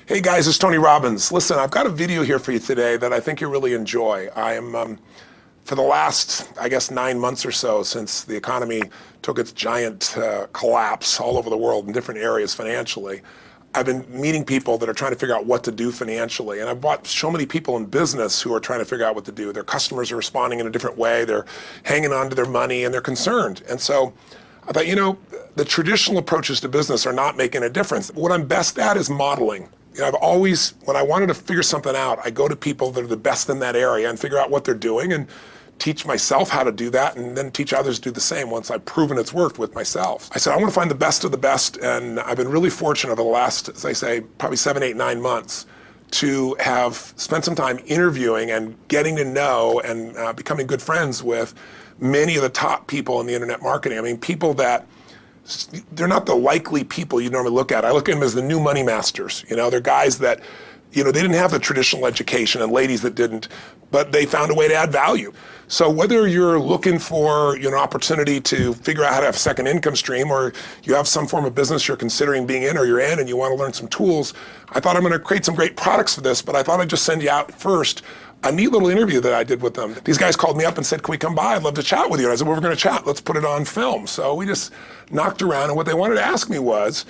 Hey guys, it's Tony Robbins. Listen, I've got a video here for you today that I think you'll really enjoy. I am, for the last, I guess, 9 months or so since the economy took its giant collapse all over the world in different areas financially, I've been meeting people that are trying to figure out what to do financially. And I've watched so many people in business who are trying to figure out what to do. Their customers are responding in a different way. They're hanging on to their money and they're concerned. And so I thought, you know, the traditional approaches to business are not making a difference. What I'm best at is modeling. You know, I've always, when I wanted to figure something out, I go to people that are the best in that area and figure out what they're doing and teach myself how to do that and then teach others to do the same once I've proven it's worked with myself. I said, I want to find the best of the best, and I've been really fortunate over the last, as I say, probably 7, 8, 9 months to have spent some time interviewing and getting to know and becoming good friends with many of the top people in the internet marketing. I mean, people that they're not the likely people you normally look at. I look at them as the new money masters. You know, they're guys that, you know, they didn't have the traditional education and ladies that didn't, but they found a way to add value. So whether you're looking for, you know, opportunity to figure out how to have a second income stream, or you have some form of business you're considering being in or you're in and you want to learn some tools, I thought I'm going to create some great products for this, but I thought I'd just send you out first a neat little interview that I did with them. These guys called me up and said, can we come by? I'd love to chat with you. And I said, well, we're going to chat. Let's put it on film. So we just knocked around, and what they wanted to ask me was,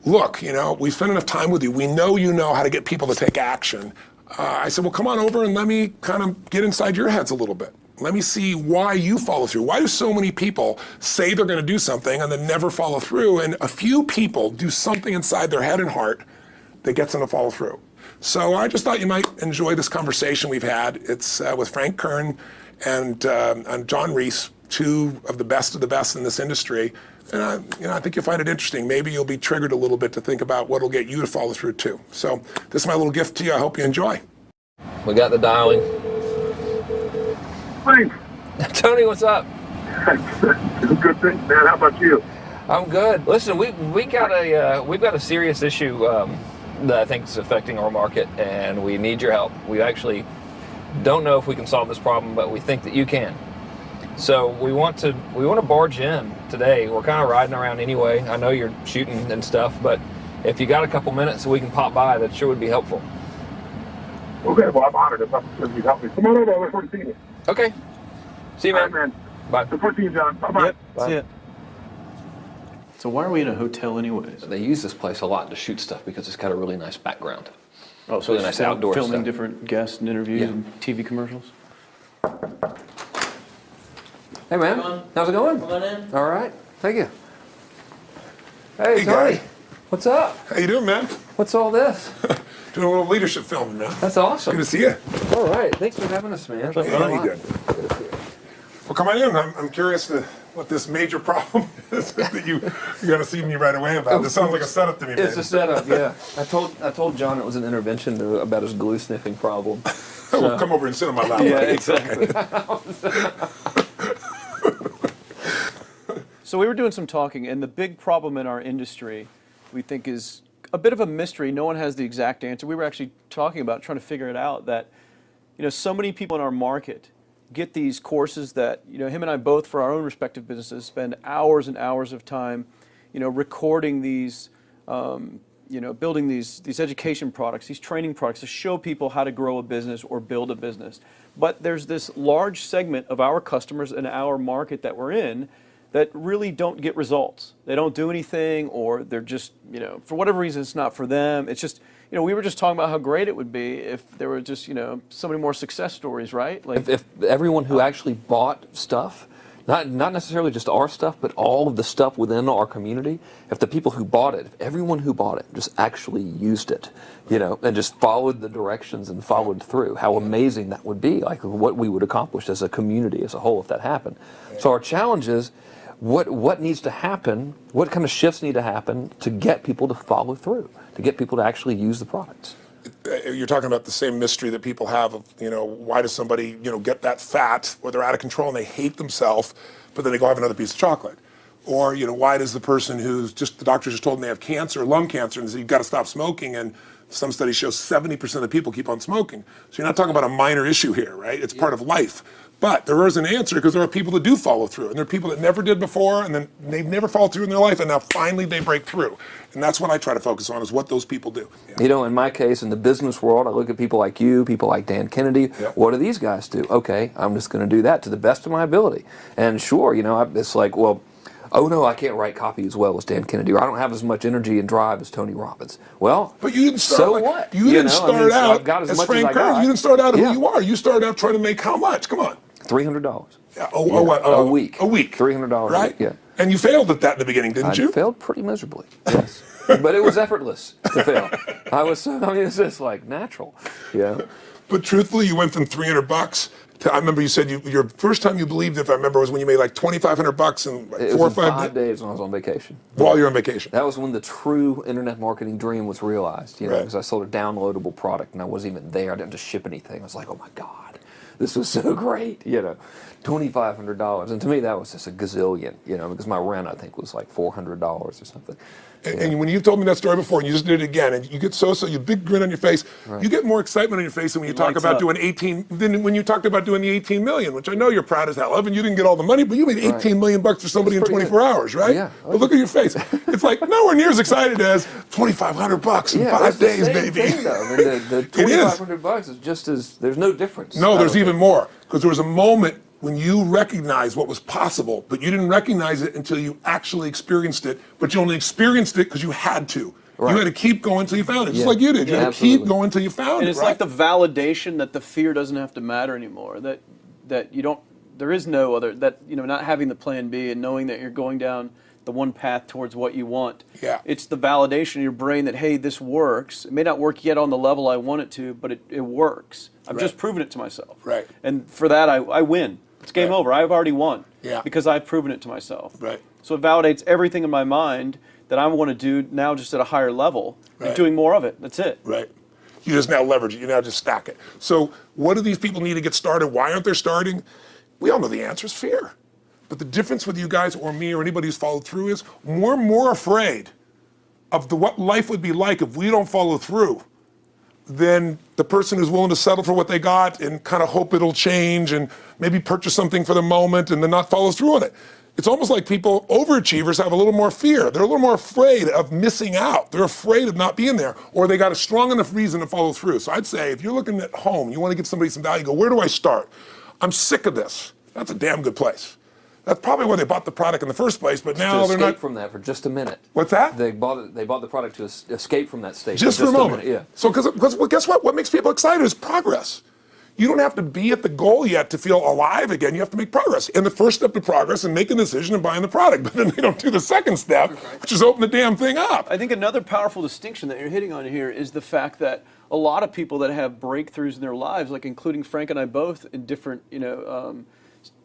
look, you know, we've spent enough time with you. We know you know how to get people to take action. I said, well, come on over and let me kind of get inside your heads a little bit. Let me see why you follow through. Why do so many people say they're going to do something and then never follow through? And a few people do something inside their head and heart that gets them to follow through. So I just thought you might enjoy this conversation we've had. It's with Frank Kern and John Reese, two of the best in this industry. And you know, I think you'll find it interesting. Maybe you'll be triggered a little bit to think about what will get you to follow through too. So this is my little gift to you. I hope you enjoy. We got the dialing. Frank. Tony, what's up? Good thing, man. How about you? I'm good. Listen, we've got a serious issue that I think is affecting our market, and we need your help. We actually don't know if we can solve this problem, but we think that you can. So we want to barge in today. We're kind of riding around anyway. I know you're shooting and stuff, but if you got a couple minutes so we can pop by, that sure would be helpful. Okay, well, I'm honored if you help me. Come on over. I look forward to seeing you. Okay. See you, man. All right, man. Bye. Look forward to seeing you, John. Bye-bye. Yep, Bye. see it. So why are we in a hotel anyways? They use this place a lot to shoot stuff because it's got a really nice background. Oh, so really nice outdoor filming stuff. different guests and interviews Yeah. and TV commercials? Hey, man. How's it going? Come on in. All right. Thank you. Hey, Hey, Tony. guy. What's up? How you doing, man? What's all this? Doing a little leadership filming, man. That's awesome. Good to see you. All right. Thanks for having us, man. Thanks a Very lot. good. Well, come on in. I'm curious to what this major problem is that you're going to see me right away about. This sounds like a setup to me, man. It's a setup, yeah. I told John it was an intervention about his glue sniffing problem. Well, come over and sit on my lap. Yeah, buddy. exactly. So we were doing some talking, and the big problem in our industry, we think, is a bit of a mystery. No one has the exact answer. We were actually talking about trying to figure it out, that, you know, so many people in our market get these courses that, you know, him and I both, for our own respective businesses, spend hours and hours of time, you know, recording these, you know, building these education products, these training products to show people how to grow a business or build a business. But there's this large segment of our customers and our market that we're in that really don't get results. They don't do anything, or they're just, you know, for whatever reason, it's not for them. It's just, you know, we were just talking about how great it would be if there were just, you know, so many more success stories, right? Like If everyone who actually bought stuff, not necessarily just our stuff, but all of the stuff within our community, if the people who bought it, if everyone who bought it just actually used it, you know, and just followed the directions and followed through, how amazing that would be, like what we would accomplish as a community as a whole if that happened. So our challenge is, what needs to happen, what kind of shifts need to happen to get people to follow through, to get people to actually use the products? You're talking about the same mystery that people have of, you know, why does somebody, you know, get that fat or they're out of control and they hate themselves, but then they go have another piece of chocolate? Or, you know, why does the person who's just, the doctor just told them they have cancer, lung cancer, and they say, you've got to stop smoking, and some studies show 70% of the people keep on smoking. So you're not talking about a minor issue here, right? It's part of life. But there is an answer, because there are people that do follow through, and there are people that never did before, and then they've never followed through in their life, and now finally they break through. And that's what I try to focus on, is what those people do. You know, in my case, in the business world, I look at people like you, people like Dan Kennedy. Yep. What do these guys do? Okay, I'm just going to do that to the best of my ability. And sure, you know, it's like, well, oh no, I can't write copy as well as Dan Kennedy, or I don't have as much energy and drive as Tony Robbins. Well, but you didn't start. So like, what? You didn't start so out I've got as much Frank as I Kern. got. You didn't start out who Yeah. you are. You started out trying to make how much? Come on. $300. Yeah, A week. A week. $300 right? a week, yeah. And you failed at that in the beginning, didn't I you? failed pretty miserably, yes. But it was effortless to fail. I mean, it's just like natural, yeah. But truthfully, you went from $300 to, I remember you said your first time you believed, if I remember, was when you made like $2,500 in like It 4 or was in 5 5 days when I was on vacation. while you're on vacation. That was when the true internet marketing dream was realized, you know, Right. because I sold a downloadable product and I wasn't even there. I didn't have to ship anything. I was like, oh my God, this was so great, you know, $2,500. And to me, that was just a gazillion, you know, because my rent, I think, was like $400 or something. And when you've told me that story before, and you just did it again, and you get you big grin on your face. Right. You get more excitement on your face than when you talk about doing 18. Than when you talked about doing the 18 million, which I know you're proud as hell of, and you didn't get all the money, but you made 18 million bucks for somebody in 24 hours, right? Yeah. But look at your face. It's like nowhere near as excited as $2,500 in 5 days, baby. Thing, though. I mean, the $2,500 is just as, there's no difference. No, there's even more, because there was a moment when you recognized what was possible, but you didn't recognize it until you actually experienced it, but you only experienced it because you had to. Right. You had to keep going until you found it, just Yeah. like you did. You Yeah, had to keep absolutely. going until you found And it, it's right? like the validation that the fear doesn't have to matter anymore. That you don't. There is no other. That, you know, not having the plan B and knowing that you're going down the one path towards what you want. Yeah. It's the validation in your brain that, hey, this works. It may not work yet on the level I want it to, but it works. I've just proven it to myself. Right. And for that, I win. It's game Right. over. I've already won. Yeah. Because I've proven it to myself. Right. So it validates everything in my mind that I want to do now, just at a higher level, Right. and doing more of it. That's it. Right. You just now leverage it. You now just stack it. So what do these people need to get started? Why aren't they starting? We all know the answer is fear. But the difference with you guys or me or anybody who's followed through is we're more afraid of what life would be like if we don't follow through than the person who's willing to settle for what they got and kind of hope it'll change and maybe purchase something for the moment and then not follow through on it. It's almost like people, overachievers, have a little more fear. They're a little more afraid of missing out. They're afraid of not being there, or they got a strong enough reason to follow through. So I'd say if you're looking at home, you want to give somebody some value, go, where do I start? I'm sick of this. That's a damn good place. That's probably why they bought the product in the first place, but now to they're escape not. from that for just a minute. What's that? They bought the product to escape from that state. Just for a moment. minute, yeah. So, because well, guess what? What makes people excited is progress. You don't have to be at the goal yet to feel alive again. You have to make progress. And the first step to progress is making a decision and buying the product. But then they don't do the second step, which is open the damn thing up. I think another powerful distinction that you're hitting on here is the fact that a lot of people that have breakthroughs in their lives, like including Frank and I both in different,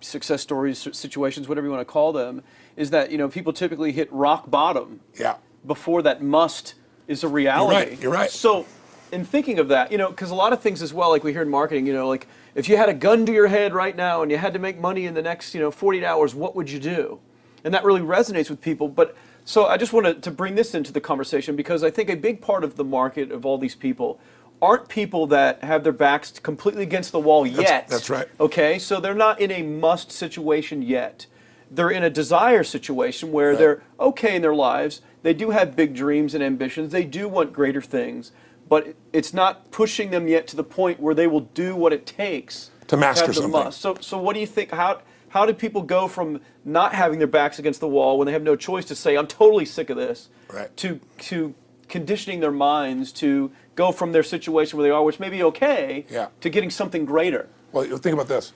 success stories, situations, whatever you want to call them, is that, people typically hit rock bottom Yeah. before that must is a reality. You're right. So in thinking of that, because a lot of things as well, like we hear in marketing, like if you had a gun to your head right now and you had to make money in the next, 48 hours, what would you do? And that really resonates with people. But so I just wanted to bring this into the conversation because I think a big part of the market of all these people aren't people that have their backs completely against the wall yet. That's right. Okay, so they're not in a must situation yet. They're in a desire situation where they're okay in their lives. They do have big dreams and ambitions. They do want greater things, but it's not pushing them yet to the point where they will do what it takes To master have the something. must. So what do you think? How do people go from not having their backs against the wall when they have no choice to say, I'm totally sick of this, Right. to conditioning their minds to go from their situation where they are, which may be okay, to getting something greater? Well, think about this.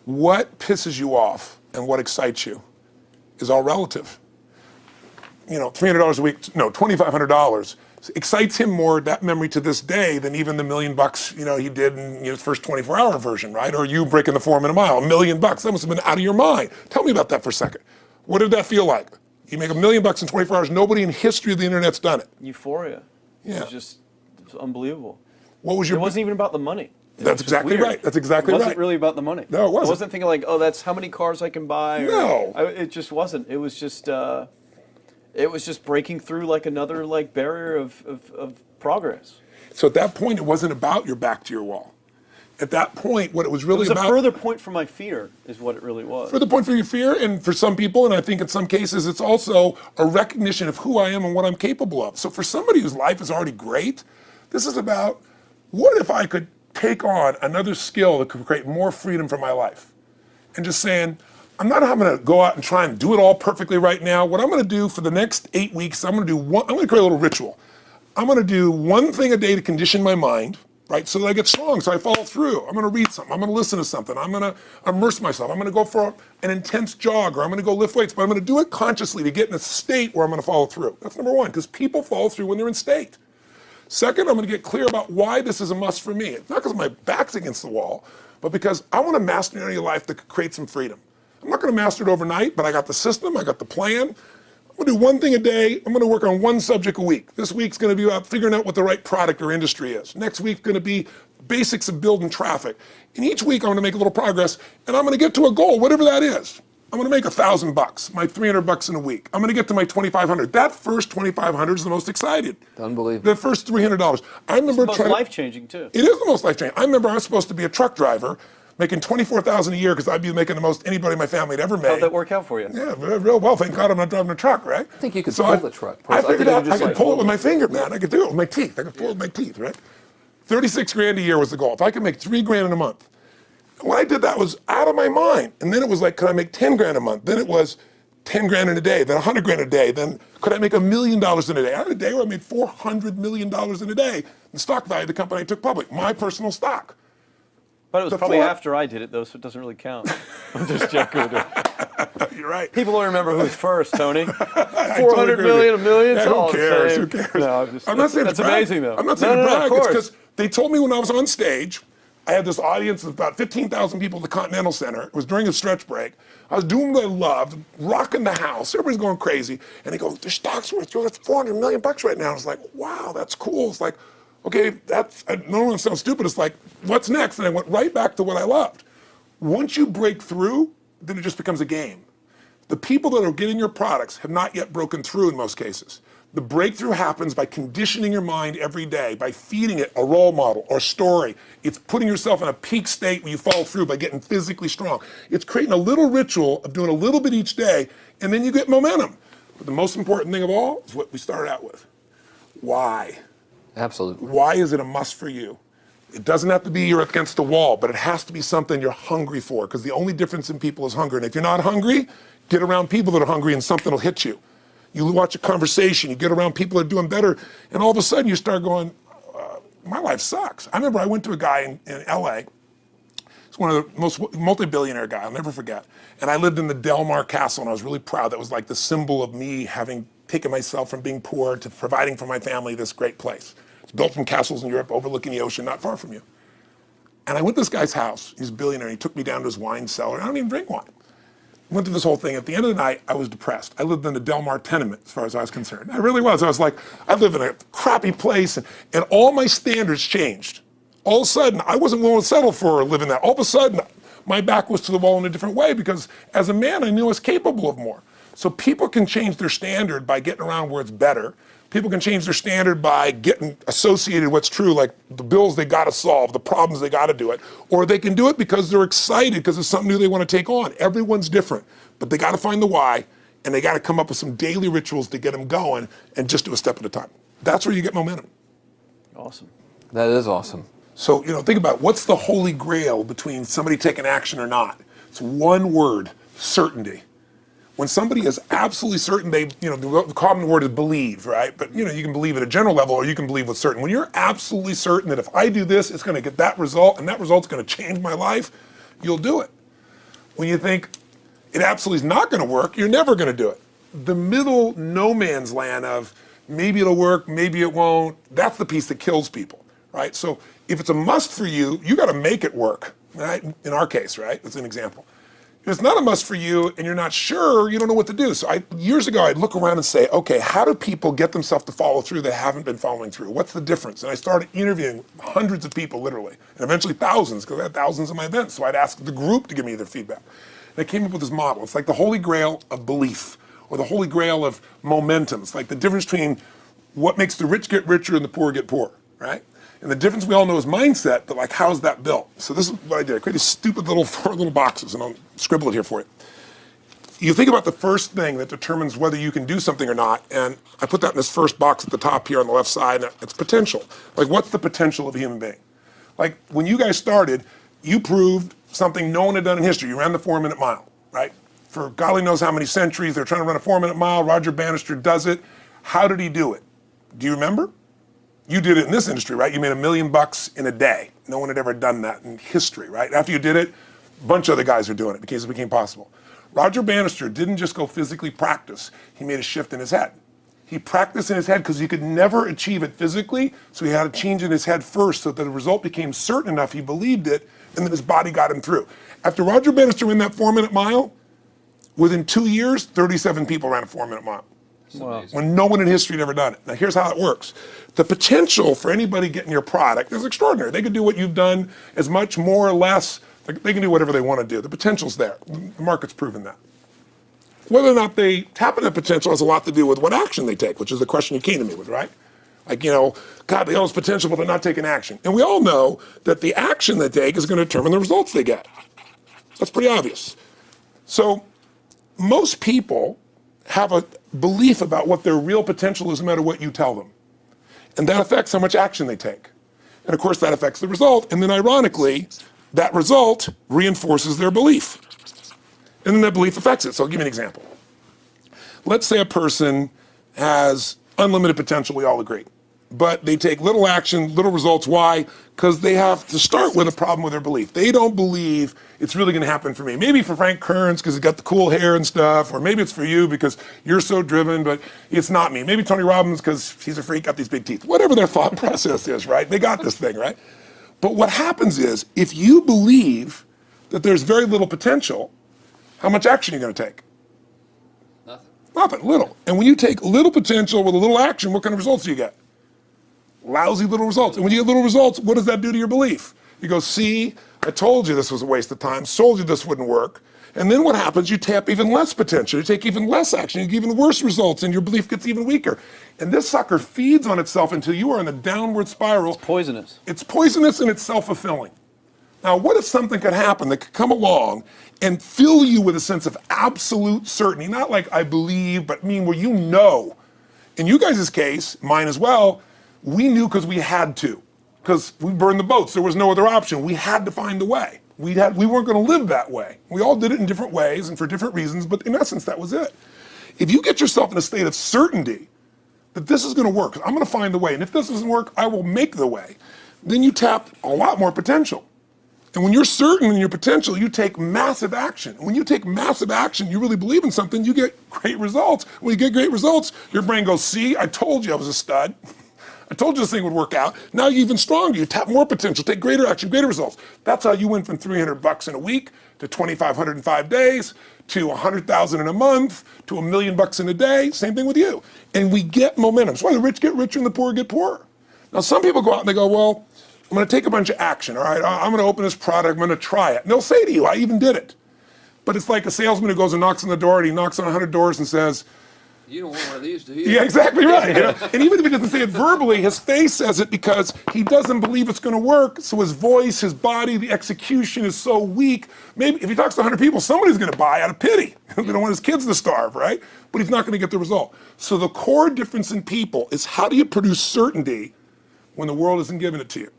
What pisses you off and what excites you is all relative. $300 a week, no, $2,500 excites him more, that memory to this day, than even the $1 million, he did in his first 24-hour version, right? Or you breaking the 4 minute mile, $1 million. That must have been out of your mind. Tell me about that for a second. What did that feel like? You make $1 million in 24 hours. Nobody in history of the internet's done it. Euphoria. Yeah. It's unbelievable. What was your? It wasn't even about the money. That's exactly right. That's exactly right. right. It wasn't really about the money. No, it wasn't. I wasn't thinking like, oh, that's how many cars I can buy. No. It just wasn't. It was just breaking through like another barrier of progress. So at that point, it wasn't about your back to your wall. At that point, what it was really It was about... a further point for my fear, is what it really was. Further point for your fear, and for some people, and I think in some cases, it's also a recognition of who I am and what I'm capable of. So for somebody whose life is already great, this is about, what if I could take on another skill that could create more freedom for my life? And just saying, I'm not going to go out and try and do it all perfectly right now. What I'm going to do for the next 8 weeks, I'm going to create a little ritual. I'm going to do one thing a day to condition my mind, right, so that I get strong, so I follow through. I'm going to read something. I'm going to listen to something. I'm going to immerse myself. I'm going to go for an intense jog, or I'm going to go lift weights, but I'm going to do it consciously to get in a state where I'm going to follow through. That's number one, because people follow through when they're in state. Second, I'm going to get clear about why this is a must for me. It's not because my back's against the wall, but because I want to master an area of life that could create some freedom. I'm not going to master it overnight, but I got the system, I got the plan. I'm going to do one thing a day. I'm going to work on one subject a week. This week's going to be about figuring out what the right product or industry is. Next week's going to be basics of building traffic. And each week I'm going to make a little progress, and I'm going to get to a goal, whatever that is. I'm going to make $1,000, my $300 in a week. I'm going to get to my $2,500. That first $2,500 is the most excited. Unbelievable. The first $300. I remember It's the most life-changing, too. It is the most life-changing. I remember I was supposed to be a truck driver, making $24,000 a year because I'd be making the most anybody in my family had ever made. How'd that work out for you? Yeah, real well. Thank God I'm not driving a truck, right? I think you could pull the truck. I figured out I could like pull it with my finger, man. I could do it with my teeth. I could pull it with my teeth, right? 36 grand a year was the goal. If I could make 3 grand in a month. When I did that, was out of my mind. And then it was like, could I make 10 grand a month? Then it was 10 grand in a day, then 100 grand a day. Then could I make $1 million in a day? I had a day where I made $400 million in a day. The stock value of the company I took public, my personal stock. But it was probably after I did it, though, so it doesn't really count. I'm just joking with you. You're right. People don't remember who's first, Tony. 400 million, a million, yeah, it's all who cares? the Who same. cares? No, I'm not saying that's to brag. amazing, though. I'm not saying to brag. Of course. It's because they told me when I was on stage, I had this audience of about 15,000 people at the Continental Center. It was during a stretch break. I was doing what I loved, rocking the house. Everybody's going crazy. And they go, the stock's worth $400 million right now. I was like, wow, that's cool. It's like, okay, that's, I don't want to sound stupid. It's like, what's next? And I went right back to what I loved. Once you break through, then it just becomes a game. The people that are getting your products have not yet broken through in most cases. The breakthrough happens by conditioning your mind every day, by feeding it a role model or story. It's putting yourself in a peak state where you follow through by getting physically strong. It's creating a little ritual of doing a little bit each day, and then you get momentum. But the most important thing of all is what we started out with. Why? Absolutely. Why is it a must for you? It doesn't have to be you're against the wall, but it has to be something you're hungry for, because the only difference in people is hunger. And if you're not hungry, get around people that are hungry and something will hit you. You watch a conversation, you get around people that are doing better, and all of a sudden you start going, my life sucks. I remember I went to a guy in LA. He's one of the most multi-billionaire guy, I'll never forget. And I lived in the Del Mar Castle, and I was really proud. That was like the symbol of me having taken myself from being poor to providing for my family this great place. It's built from castles in Europe overlooking the ocean, not far from you. And I went to this guy's house. He's a billionaire. He took me down to his wine cellar. I don't even drink wine. Went through this whole thing. At the end of the night, I was depressed. I lived in the Del Mar tenement, as far as I was concerned. I really was. I was like, I live in a crappy place, and all my standards changed. All of a sudden, I wasn't willing to settle for living that. All of a sudden, my back was to the wall in a different way, because as a man, I knew I was capable of more. So people can change their standard by getting around where it's better. People can change their standard by getting associated with what's true, like the bills they got to solve, the problems they got to do it. Or they can do it because they're excited, because it's something new they want to take on. Everyone's different, but they got to find the why, and they got to come up with some daily rituals to get them going, and just do a step at a time. That's where you get momentum. Awesome. That is awesome. So, think about what's the holy grail between somebody taking action or not. It's one word: certainty. When somebody is absolutely certain, the common word is believe, right? But you can believe at a general level, or you can believe with certain. When you're absolutely certain that if I do this, it's going to get that result, and that result's going to change my life, you'll do it. When you think it absolutely is not going to work, you're never going to do it. The middle no man's land of maybe it'll work, maybe it won't, that's the piece that kills people, right? So if it's a must for you, you got to make it work, right? In our case, right? That's an example. If it's not a must for you and you're not sure, you don't know what to do. So years ago, I'd look around and say, okay, how do people get themselves to follow through that haven't been following through? What's the difference? And I started interviewing hundreds of people, literally, and eventually thousands, because I had thousands of my events. So I'd ask the group to give me their feedback. And I came up with this model. It's like the holy grail of belief, or the holy grail of momentum. It's like the difference between what makes the rich get richer and the poor get poor, right? And the difference we all know is mindset, but like, how's that built? So this is what I did. I created stupid little 4 little boxes, and I'll scribble it here for you. You think about the first thing that determines whether you can do something or not, and I put that in this first box at the top here on the left side, and it's potential. Like, what's the potential of a human being? Like, when you guys started, you proved something no one had done in history. You ran the 4-minute mile, right? For golly knows how many centuries, they're trying to run a 4-minute mile. Roger Bannister does it. How did he do it? Do you remember? You did it in this industry, right? You made $1 million in a day. No one had ever done that in history, right? After you did it, a bunch of other guys are doing it because it became possible. Roger Bannister didn't just go physically practice. He made a shift in his head. He practiced in his head because he could never achieve it physically, so he had to change in his head first so that the result became certain enough he believed it, and then his body got him through. After Roger Bannister ran that 4-minute mile, within 2 years, 37 people ran a 4-minute mile. Wow. When no one in history had ever done it. Now here's how it works. The potential for anybody getting your product is extraordinary. They could do what you've done as much, more or less. They can do whatever they want to do. The potential's there. The market's proven that. Whether or not they tap into potential has a lot to do with what action they take, which is the question you came to me with, right? Like, you know, God, they all have potential, but they're not taking action. And we all know that the action they take is going to determine the results they get. That's pretty obvious. So most people have a belief about what their real potential is no matter what you tell them. And that affects how much action they take. And of course that affects the result. And then ironically, that result reinforces their belief. And then that belief affects it. So I'll give you an example. Let's say a person has unlimited potential, we all agree. But they take little action, little results. Why? Because they have to start with a problem with their belief. They don't believe it's really going to happen for me. Maybe for Frank Kern's because he's got the cool hair and stuff, or maybe it's for you because you're so driven, but it's not me. Maybe Tony Robbins because he's a freak, got these big teeth. Whatever their thought process is, right? They got this thing, right? But what happens is, if you believe that there's very little potential, how much action are you going to take? Nothing, little. And when you take little potential with a little action, what kind of results do you get? Lousy little results. And when you get little results, what does that do to your belief? You go, see, I told you this was a waste of time, told you this wouldn't work. And then what happens? You tap even less potential, you take even less action, you get even worse results, and your belief gets even weaker. And this sucker feeds on itself until you are in the downward spiral. It's poisonous. It's poisonous and it's self-fulfilling. Now, what if something could happen that could come along and fill you with a sense of absolute certainty? Not like I believe, but mean where you know. In you guys' case, mine as well, we knew because we had to. Because we burned the boats. There was no other option. We had to find a way. We weren't going to live that way. We all did it in different ways and for different reasons, but in essence, that was it. If you get yourself in a state of certainty that this is going to work, I'm going to find the way, and if this doesn't work, I will make the way, then you tap a lot more potential. And when you're certain in your potential, you take massive action. And when you take massive action, you really believe in something, you get great results. When you get great results, your brain goes, see, I told you I was a stud. I told you this thing would work out. Now you're even stronger. You tap more potential, take greater action, greater results. That's how you went from $300 in a week to $2,500 in 5 days to $100,000 in a month to $1 million in a day. Same thing with you. And we get momentum. That's why the rich get richer and the poor get poorer. Now some people go out and they go, well, I'm going to take a bunch of action, all right? I'm going to open this product, I'm going to try it. And they'll say to you, I even did it. But it's like a salesman who goes and knocks on the door, and he knocks on 100 doors and says, you don't want one of these, do you? yeah, exactly right. You know? And even if he doesn't say it verbally, his face says it because he doesn't believe it's going to work. So his voice, his body, the execution is so weak. Maybe if he talks to 100 people, somebody's going to buy out of pity. They don't want his kids to starve, right? But he's not going to get the result. So the core difference in people is how do you produce certainty when the world isn't giving it to you?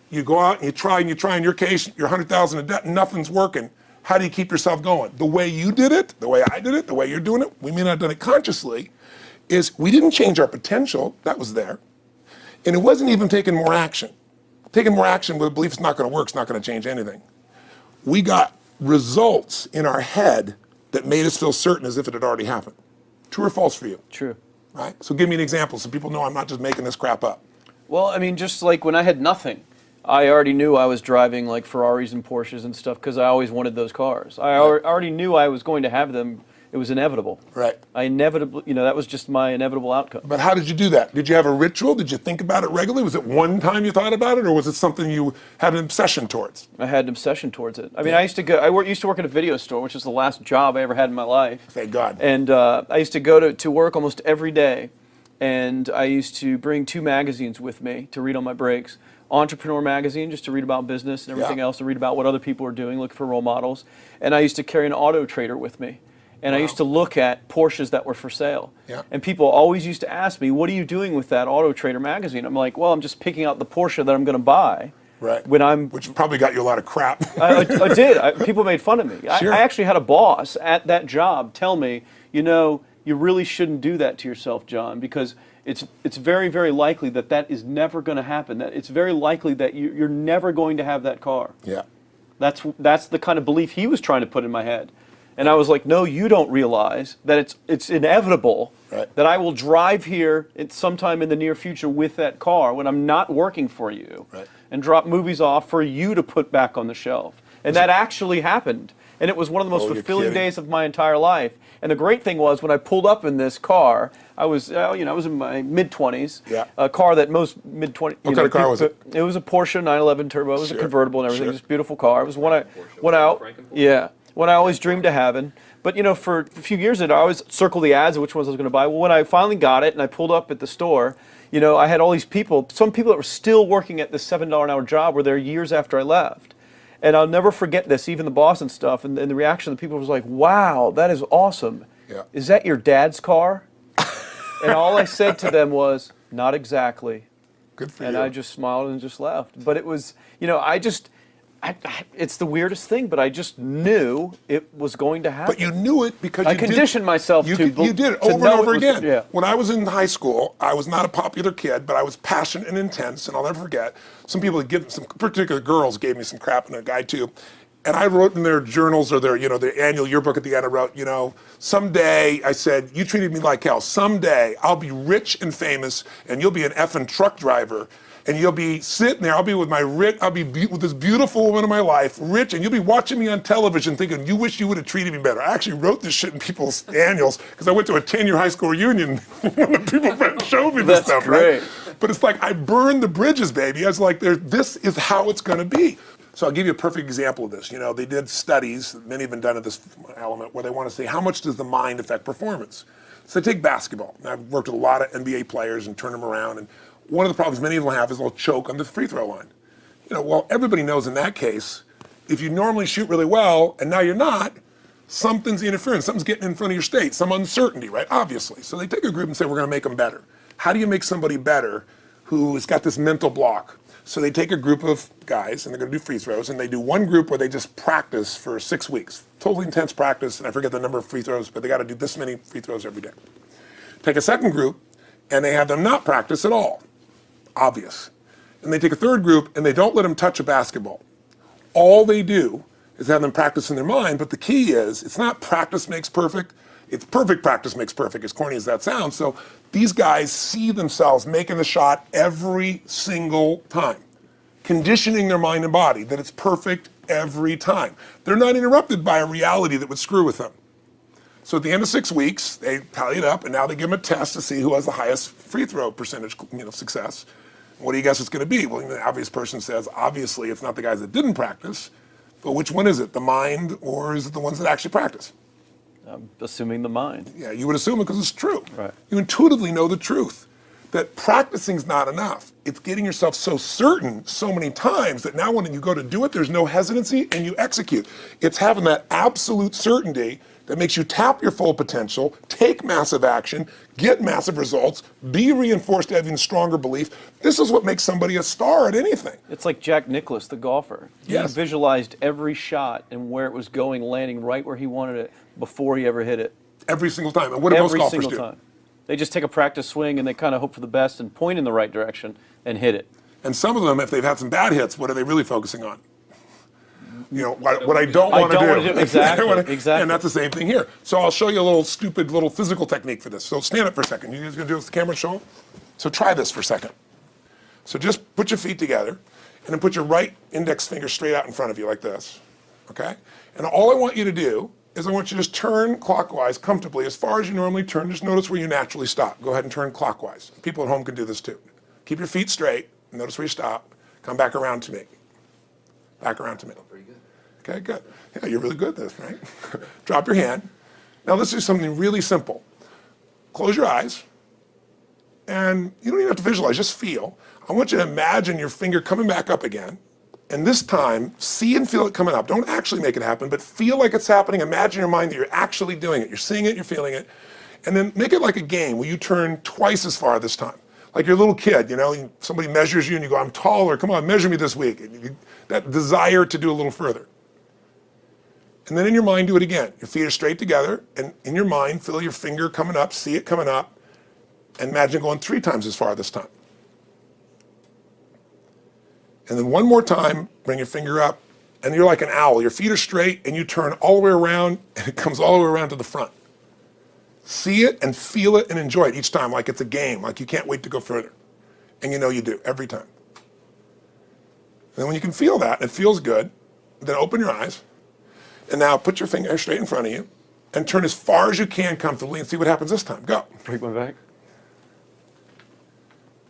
You go out and you try, in your case, you're 100,000 in debt and nothing's working. How do you keep yourself going? The way you did it, the way I did it, the way you're doing it, we may not have done it consciously, is we didn't change our potential, that was there. And it wasn't even taking more action. Taking more action with a belief it's not going to work, it's not going to change anything. We got results in our head that made us feel certain as if it had already happened. True or false for you? True. Right? So give me an example so people know I'm not just making this crap up. Well, I mean, just like when I had nothing, I already knew I was driving like Ferraris and Porsches and stuff because I always wanted those cars. I already knew I was going to have them. It was inevitable. Right. I inevitably, that was just my inevitable outcome. But how did you do that? Did you have a ritual? Did you think about it regularly? Was it one time you thought about it, or was it something you had an obsession towards? I had an obsession towards it. I mean, I used to work at a video store, which was the last job I ever had in my life. Thank God. And I used to go to work almost every day. and I used to bring 2 magazines with me to read on my breaks. Entrepreneur magazine, just to read about business and everything else, to read about what other people are doing, look for role models. And I used to carry an auto trader with me. And I used to look at Porsches that were for sale. Yeah. And people always used to ask me, what are you doing with that Auto Trader magazine? I'm like, well, I'm just picking out the Porsche that I'm going to buy. Right. Which probably got you a lot of crap. I did. People made fun of me. Sure. I actually had a boss at that job tell me, you know, you really shouldn't do that to yourself, John, because it's very, very likely that that is never going to happen. That it's very likely that you're never going to have that car. Yeah. That's the kind of belief he was trying to put in my head. And I was like, no, you don't realize that it's inevitable that I will drive here sometime in the near future with that car when I'm not working for you and drop movies off for you to put back on the shelf. And that actually happened. And it was one of the most fulfilling days of my entire life. And the great thing was when I pulled up in this car, I was in my mid-20s. Yeah. A car that most mid-20s. What kind of car was it? It was a Porsche 911 Turbo. It was a convertible and everything. It was a beautiful car. It was one I always dreamed of having. But you know, for a few years I always circled the ads of which ones I was going to buy. Well, when I finally got it and I pulled up at the store, you know, I had all these people. Some people that were still working at this $7 an hour job were there years after I left. And I'll never forget this, even the boss and stuff, and the reaction of the people was like, wow, that is awesome. Yeah. Is that your dad's car? And all I said to them was, not exactly. Good for you. And I just smiled and just left. But it was, you know, it's the weirdest thing, but I just knew it was going to happen. But you knew it because I conditioned myself to you did it to over and know over it was- again. yeah. When I was in high school, I was not a popular kid, but I was passionate and intense, and I'll never forget. Some people some particular girls gave me some crap, and a guy too. And I wrote in their journals or their annual yearbook at the end, I wrote, someday, I said, you treated me like hell. Someday I'll be rich and famous, and you'll be an effing truck driver. And you'll be sitting there, I'll be with with this beautiful woman of my life, rich, and you'll be watching me on television thinking, you wish you would have treated me better. I actually wrote this shit in people's annuals because I went to a 10-year high school reunion. One of the people showed me this stuff, great. right? But it's like, I burned the bridges, baby. I was like, this is how it's gonna be. So I'll give you a perfect example of this. You know, they did studies, many have been done at this element, where they want to say, how much does the mind affect performance? So take basketball. And I've worked with a lot of NBA players and turned them around, and one of the problems many of them have is they'll choke on the free throw line. Well, everybody knows in that case, if you normally shoot really well and now you're not, something's interfering, something's getting in front of your state, some uncertainty, right? Obviously. So they take a group and say, we're going to make them better. How do you make somebody better who has got this mental block? So they take a group of guys and they're going to do free throws, and they do one group where they just practice for 6 weeks. Totally intense practice, and I forget the number of free throws, but they got to do this many free throws every day. Take a second group, and they have them not practice at all. Obvious. And they take a third group and they don't let them touch a basketball. All they do is have them practice in their mind, but the key is, it's not practice makes perfect, it's perfect practice makes perfect, as corny as that sounds. So these guys see themselves making the shot every single time, conditioning their mind and body that it's perfect every time. They're not interrupted by a reality that would screw with them. So at the end of 6 weeks, they tally it up, and now they give them a test to see who has the highest free throw percentage, success. What do you guess it's going to be? Well, the obvious person says, obviously, it's not the guys that didn't practice, but which one is it, the mind, or is it the ones that actually practice? I'm assuming the mind. Yeah, you would assume it because it's true. Right. You intuitively know the truth, that practicing's not enough. It's getting yourself so certain so many times that now when you go to do it, there's no hesitancy and you execute. It's having that absolute certainty that makes you tap your full potential, take massive action, get massive results, be reinforced to have even stronger belief. This is what makes somebody a star at anything. It's like Jack Nicklaus, the golfer. Yes. He visualized every shot and where it was going, landing right where he wanted it before he ever hit it. Every single time. And what do most Every golfers single do? time. They just take a practice swing and they kind of hope for the best and point in the right direction and hit it. And some of them, if they've had some bad hits, what are they really focusing on? What I don't want to do. Exactly, exactly. And that's the same thing here. So I'll show you a little stupid little physical technique for this. So stand up for a second. You guys gonna do this with the camera, show them? So try this for a second. So just put your feet together and then put your right index finger straight out in front of you like this, okay? And all I want you to do is I want you to just turn clockwise comfortably as far as you normally turn. Just notice where you naturally stop. Go ahead and turn clockwise. People at home can do this too. Keep your feet straight. Notice where you stop. Come back around to me. Back around to me. Pretty good. Okay, good. Yeah, you're really good at this, right? Drop your hand. Now let's do something really simple. Close your eyes And you don't even have to visualize, just feel. I want you to imagine your finger coming back up again. And this time, see and feel it coming up. Don't actually make it happen, but feel like it's happening. Imagine in your mind that you're actually doing it. You're seeing it, you're feeling it. And then make it like a game where you turn twice as far this time. Like you're a little kid, somebody measures you and you go, I'm taller, come on, measure me this week. And that desire to do a little further. And then in your mind, do it again. Your feet are straight together, and in your mind, feel your finger coming up, see it coming up, and imagine going 3 times as far this time. And then one more time, bring your finger up, and you're like an owl. Your feet are straight, and you turn all the way around, and it comes all the way around to the front. See it and feel it and enjoy it each time like it's a game, like you can't wait to go further. And you know you do, every time. And then when you can feel that, and it feels good, then open your eyes, and now put your finger straight in front of you, and turn as far as you can comfortably and see what happens this time. Go. Break my back.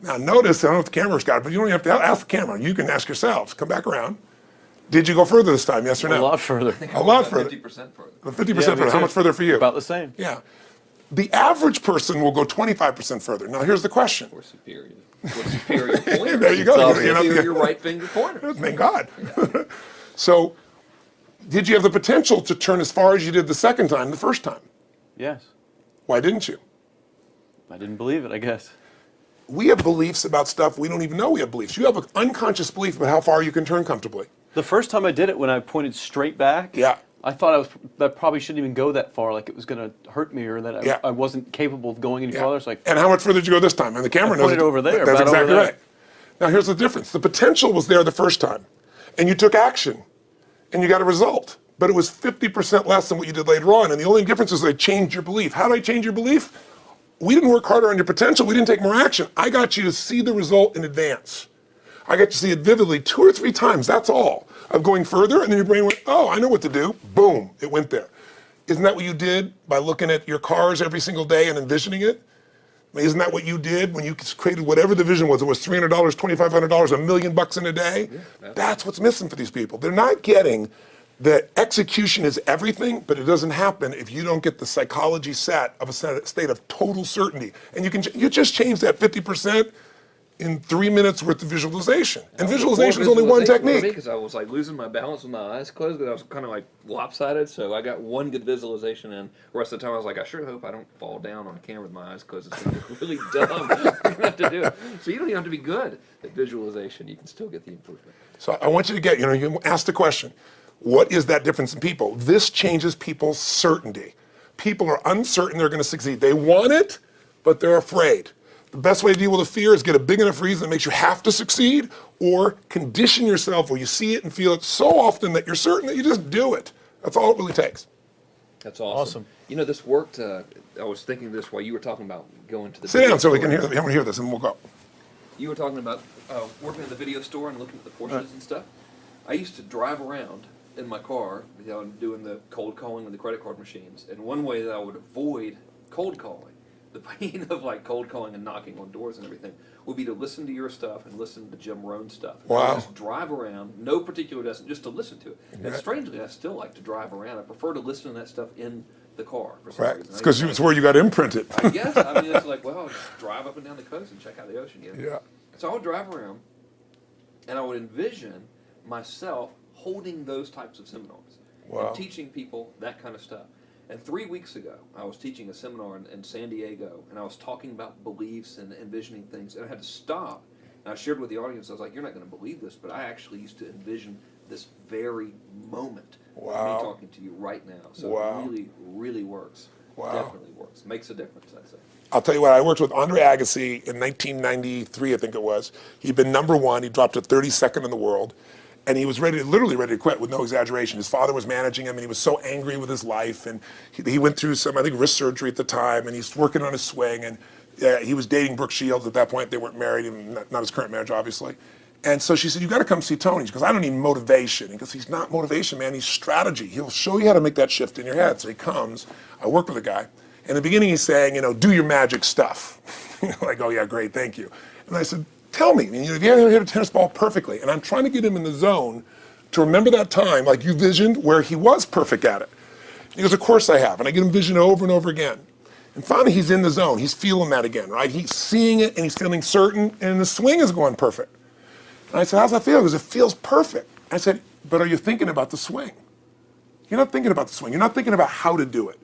Now notice, I don't know if the camera's got it, but you don't have to ask the camera. You can ask yourselves. Come back around. Did you go further this time, yes or no? A lot further. A lot further. 50% further. 50% further. How much further for you? About the same. Yeah. The average person will go 25% further. Now here's the question. Or superior. Or superior pointer. There you go. Superior right finger pointer. Thank God. Yeah. So, did you have the potential to turn as far as you did the second time, the first time? Yes. Why didn't you? I didn't believe it, I guess. We have beliefs about stuff we don't even know we have beliefs. You have an unconscious belief about how far you can turn comfortably. The first time I did it, when I pointed straight back, Yeah. I thought that probably shouldn't even go that far, like it was going to hurt me, or that I wasn't capable of going any farther. It's like, and how much further did you go this time? And the camera knows pointed over there, That's about over exactly there. right. Now here's the difference. The potential was there the first time, and you took action, and you got a result. But it was 50% less than what you did later on, and the only difference is they changed your belief. How did I change your belief? We didn't work harder on your potential. We didn't take more action. I got you to see the result in advance. I got you to see it vividly 2 or 3 times, that's all, of going further, and then your brain went, oh, I know what to do. Boom, it went there. Isn't that what you did by looking at your cars every single day and envisioning it? I mean, isn't that what you did when you created whatever the vision was? It was $300, $2,500, $1 million in a day? Yeah, that's what's missing for these people. They're not getting that execution is everything, but it doesn't happen if you don't get the psychology set of a state of total certainty. And you just change that 50% in 3 minutes worth of visualization. And visualization is only one technique. Because I was like losing my balance with my eyes closed, because I was kind of like lopsided. So I got one good visualization in. The rest of the time I was like, I sure hope I don't fall down on camera with my eyes closed. It's going to look really dumb. I'm going to have to do it. So you don't even have to be good at visualization. You can still get the improvement. So I want you to get, you ask the question, what is that difference in people? This changes people's certainty. People are uncertain they're going to succeed. They want it, but they're afraid. The best way to deal with a fear is get a big enough reason that makes you have to succeed, or condition yourself where you see it and feel it so often that you're certain that you just do it. That's all it really takes. That's awesome. This worked. I was thinking this while you were talking about going to the Sit down so we can hear this, and we'll go. You were talking about working in the video store and looking at the Porsches and stuff. I used to drive around in my car, doing the cold calling with the credit card machines. And one way that I would avoid cold calling, the pain of like cold calling and knocking on doors and everything, would be to listen to your stuff and listen to Jim Rohn's stuff. And I would just drive around, no particular destination, just to listen to it. And strangely, I still like to drive around. I prefer to listen to that stuff in the car for some reason. It's because it's where you got imprinted. I guess. I mean, it's like, well, I'll just drive up and down the coast and check out the ocean. Yeah. So I would drive around, and I would envision myself holding those types of seminars and teaching people that kind of stuff. And 3 weeks ago, I was teaching a seminar in San Diego, and I was talking about beliefs and envisioning things, and I had to stop. And I shared with the audience, I was like, you're not going to believe this, but I actually used to envision this very moment of me talking to you right now. So it really, really works. Definitely works. Makes a difference, I'd say. I'll tell you what, I worked with Andre Agassi in 1993, I think it was. He'd been #1, he dropped to 32nd in the world. And he was literally ready to quit with no exaggeration. His father was managing him, and he was so angry with his life. And he went through some, I think, wrist surgery at the time, and he's working on his swing. And he was dating Brooke Shields at that point. They weren't married, not his current marriage, obviously. And so she said, you got to come see Tony. She goes, I don't need motivation. He goes, he's not motivation, man. He's strategy. He'll show you how to make that shift in your head. So he comes. I work with a guy. In the beginning, he's saying, do your magic stuff. Like, oh, yeah, great, thank you. And I said, tell me, if you ever hit a tennis ball perfectly, and I'm trying to get him in the zone to remember that time, like you visioned, where he was perfect at it. He goes, of course I have, and I get him vision over and over again. And finally, he's in the zone. He's feeling that again, right? He's seeing it, and he's feeling certain, and the swing is going perfect. And I said, how's that feel? He goes, it feels perfect. I said, but are you thinking about the swing? You're not thinking about the swing. You're not thinking about how to do it.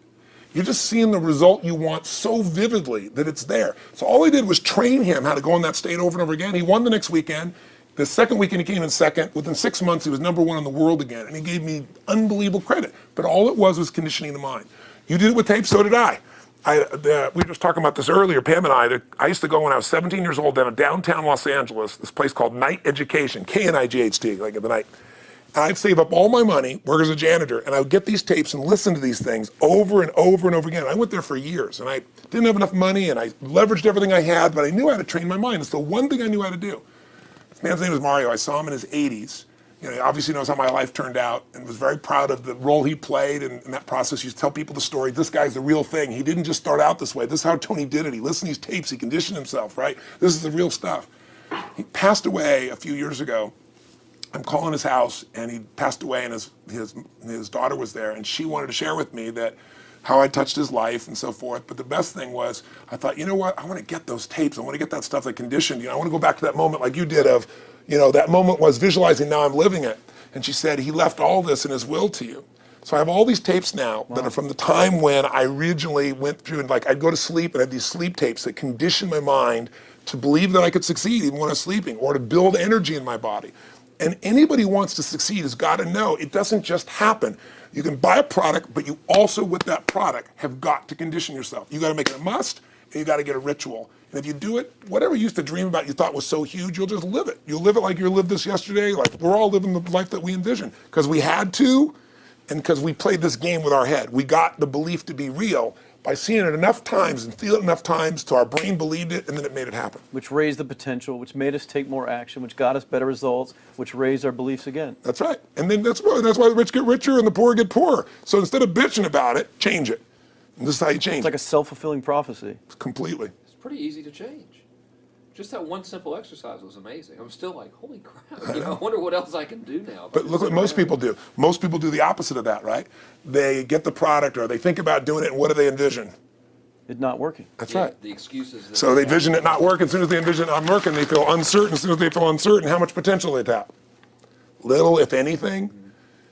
You're just seeing the result you want so vividly that it's there. So all I did was train him how to go in that state over and over again. He won the next weekend. The second weekend he came in second. Within 6 months, he was #1 in the world again. And he gave me unbelievable credit. But all it was conditioning the mind. You did it with tape, so did I. We were just talking about this earlier, Pam and I used to go when I was 17 years old down in downtown Los Angeles, this place called Night Education, K-N-I-G-H-T, like in the night. And I'd save up all my money, work as a janitor, and I would get these tapes and listen to these things over and over and over again. I went there for years, and I didn't have enough money, and I leveraged everything I had, but I knew how to train my mind. It's the one thing I knew how to do. This man's name was Mario. I saw him in his 80s. You know, he obviously knows how my life turned out and was very proud of the role he played in that process. He used to tell people the story. This guy's the real thing. He didn't just start out this way. This is how Tony did it. He listened to these tapes. He conditioned himself, right? This is the real stuff. He passed away a few years ago. I'm calling his house, and he passed away, and his daughter was there, and she wanted to share with me that how I touched his life and so forth. But the best thing was, I thought, you know what? I want to get those tapes. I want to get that stuff that conditioned. You know, I want to go back to that moment like you did of, you know, that moment was visualizing, now I'm living it. And she said, he left all this in his will to you. So I have all these tapes now that are from the time when I originally went through, and like I'd go to sleep and I had these sleep tapes that conditioned my mind to believe that I could succeed even when I was sleeping, or to build energy in my body. And anybody who wants to succeed has got to know it doesn't just happen. You can buy a product, but you also, with that product, have got to condition yourself. You got to make it a must, and you got to get a ritual. And if you do it, whatever you used to dream about you thought was so huge, you'll just live it. You'll live it like you lived this yesterday, like we're all living the life that we envision. Because we had to, and because we played this game with our head. We got the belief to be real by seeing it enough times and feeling it enough times till our brain believed it, and then it made it happen. Which raised the potential, which made us take more action, which got us better results, which raised our beliefs again. That's right. And then that's why the rich get richer and the poor get poorer. So instead of bitching about it, change it. And this is how you change it. It's like a self-fulfilling prophecy. Completely. It's pretty easy to change. Just that one simple exercise was amazing. I'm still like, holy crap, you know, I wonder what else I can do now. But look what most people do. Most people do the opposite of that, right? They get the product or they think about doing it, and what do they envision? It's not working. That's right. The excuses. So they vision it not working. As soon as they envision it not working, they feel uncertain. As soon as they feel uncertain, how much potential they tap? Little, if anything.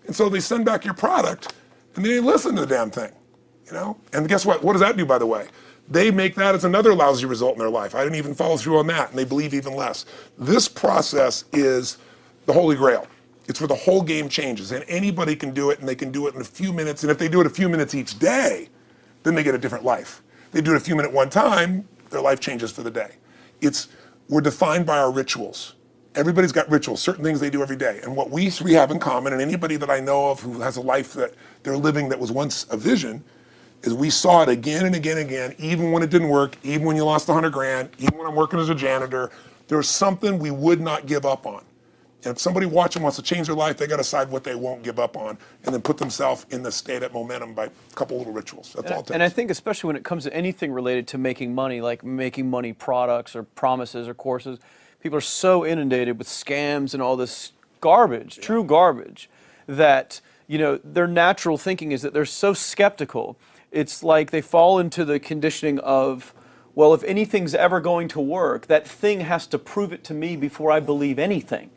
And so they send back your product, and they listen to the damn thing, you know? And guess what? What does that do, by the way? They make that as another lousy result in their life. I didn't even follow through on that, and they believe even less. This process is the Holy Grail. It's where the whole game changes, and anybody can do it, and they can do it in a few minutes. And if they do it a few minutes each day, then they get a different life. They do it a few minutes one time, their life changes for the day. We're defined by our rituals. Everybody's got rituals, certain things they do every day. And what we three have in common, and anybody that I know of who has a life that they're living that was once a vision, is we saw it again and again and again, even when it didn't work, even when you lost 100 grand, even when I'm working as a janitor, there's something we would not give up on. And if somebody watching wants to change their life, they got to decide what they won't give up on, and then put themselves in the state of momentum by a couple little rituals. That's all it takes. And I think especially when it comes to anything related to making money, like making money products or promises or courses, people are so inundated with scams and all this garbage, true garbage, that, you know, their natural thinking is that they're so skeptical. It's like they fall into the conditioning of, well, if anything's ever going to work, that thing has to prove it to me before I believe anything.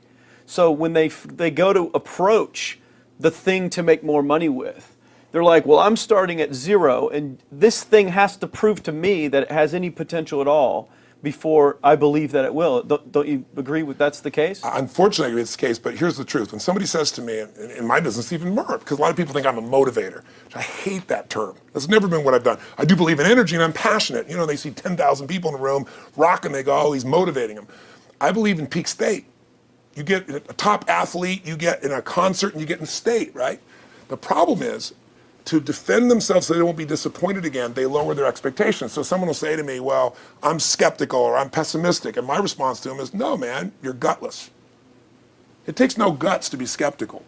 So when they go to approach the thing to make more money with, they're like, well, I'm starting at zero, and this thing has to prove to me that it has any potential at all before I believe that it will. Don't you agree with that's the case? Unfortunately, I agree it's the case, but here's the truth. When somebody says to me, in my business even more, because a lot of people think I'm a motivator. I hate that term. That's never been what I've done. I do believe in energy, and I'm passionate. You know, they see 10,000 people in a room rocking, they go, oh, he's motivating them. I believe in peak state. You get a top athlete, you get in a concert, and you get in state, right? The problem is, to defend themselves so they won't be disappointed again, they lower their expectations. So someone will say to me, well, I'm skeptical or I'm pessimistic. And my response to them is, no, man, you're gutless. It takes no guts to be skeptical.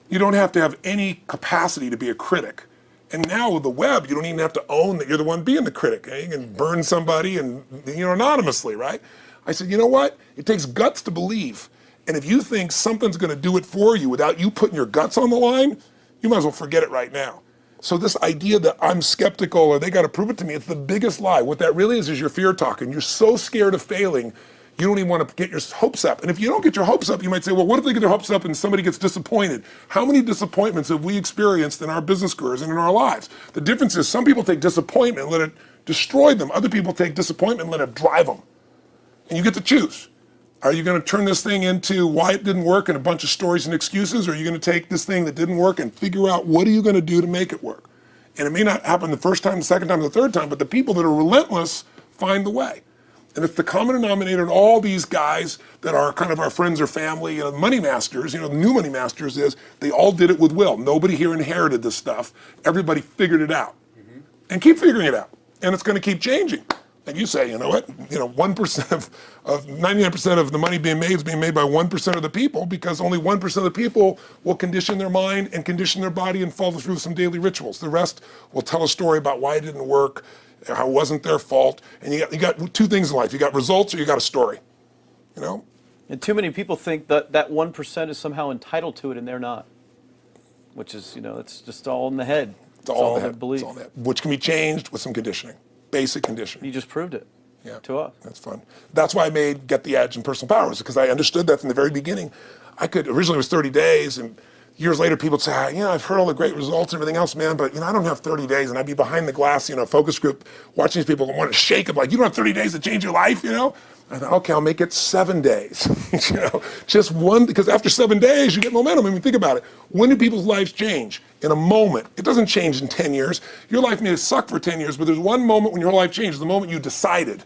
You don't have to have any capacity to be a critic. And now with the web, you don't even have to own that you're the one being the critic. You can burn somebody and, you know, anonymously, right? I said, you know what? It takes guts to believe. And if you think something's going to do it for you without you putting your guts on the line, you might as well forget it right now. So this idea that I'm skeptical or they got to prove it to me, it's the biggest lie. What that really is your fear talking. You're so scared of failing, you don't even want to get your hopes up. And if you don't get your hopes up, you might say, well, what if they get their hopes up and somebody gets disappointed? How many disappointments have we experienced in our business careers and in our lives? The difference is some people take disappointment and let it destroy them. Other people take disappointment and let it drive them. And you get to choose. Are you going to turn this thing into why it didn't work and a bunch of stories and excuses? Or are you going to take this thing that didn't work and figure out what are you going to do to make it work? And it may not happen the first time, the second time, the third time, but the people that are relentless find the way. And it's the common denominator in all these guys that are kind of our friends or family, money masters, the new money masters is they all did it with will. Nobody here inherited this stuff. Everybody figured it out and keep figuring it out. And it's going to keep changing. And you say, you know what, 1% of 99% of the money being made is being made by 1% of the people because only 1% of the people will condition their mind and condition their body and follow through some daily rituals. The rest will tell a story about why it didn't work, how it wasn't their fault. And you got two things in life. You got results or you got a story, And too many people think that that 1% is somehow entitled to it and they're not, which is, it's just all in the head. It's all in their the belief. head, which can be changed with some conditioning, basic conditioning. You just proved it to us. That's fun. That's why I made Get the Edge and Personal Powers, because I understood that from the very beginning. Originally it was 30 days, and years later people would say, I've heard all the great results and everything else, man, but I don't have 30 days, and I'd be behind the glass, focus group, watching these people want to shake them, like, you don't have 30 days to change your life, I thought, okay, I'll make it 7 days, just one, because after 7 days, you get momentum. I mean, think about it. When do people's lives change? In a moment. It doesn't change in 10 years. Your life may suck for 10 years, but there's one moment when your whole life changed, the moment you decided.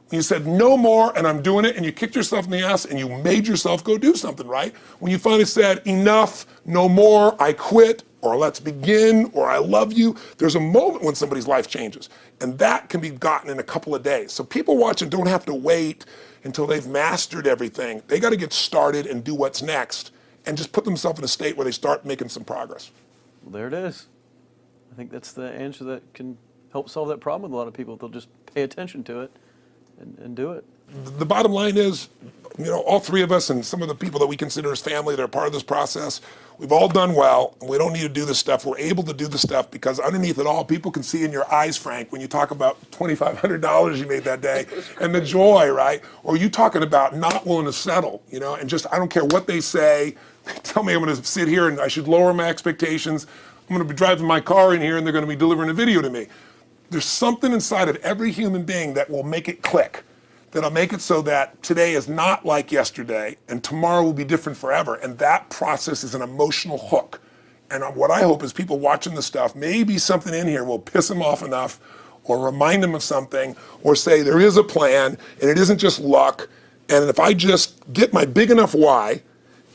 When you said, no more, and I'm doing it, and you kicked yourself in the ass, and you made yourself go do something, right? When you finally said, enough, no more, I quit, or let's begin, or I love you, there's a moment when somebody's life changes. And that can be gotten in a couple of days. So people watching don't have to wait until they've mastered everything. They got to get started and do what's next, and just put themselves in a state where they start making some progress. Well, there it is. I think that's the answer that can help solve that problem with a lot of people. They'll just pay attention to it and do it. The bottom line is, all three of us and some of the people that we consider as family that are part of this process, we've all done well, and we don't need to do this stuff. We're able to do the stuff because underneath it all, people can see in your eyes, Frank, when you talk about $2,500 you made that day and the joy, right? Or you talking about not willing to settle, and just, I don't care what they say. They tell me I'm going to sit here and I should lower my expectations. I'm going to be driving my car in here and they're going to be delivering a video to me. There's something inside of every human being that will make it click, that'll make it so that today is not like yesterday and tomorrow will be different forever. And that process is an emotional hook. And what I hope is people watching the stuff, maybe something in here will piss them off enough or remind them of something or say there is a plan and it isn't just luck. And if I just get my big enough why,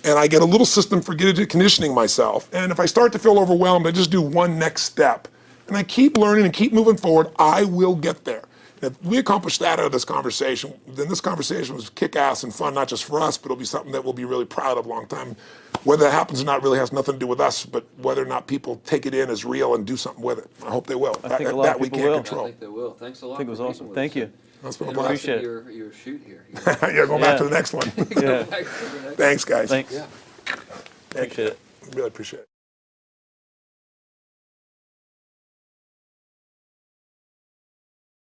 and I get a little system for conditioning myself, and if I start to feel overwhelmed, I just do one next step. And I keep learning and keep moving forward, I will get there. And if we accomplish that out of this conversation, then this conversation was kick-ass and fun, not just for us, but it'll be something that we'll be really proud of a long time. Whether that happens or not really has nothing to do with us, but whether or not people take it in as real and do something with it. I hope they will. I think a lot of people will. I think they will. Thanks a lot. I think it was awesome. Thank you. That's been a blast. blast. Appreciate it. Your shoot here. Yeah, go back to the next one. Yeah. Thanks, guys. Thanks. Yeah. Appreciate it. Really appreciate it.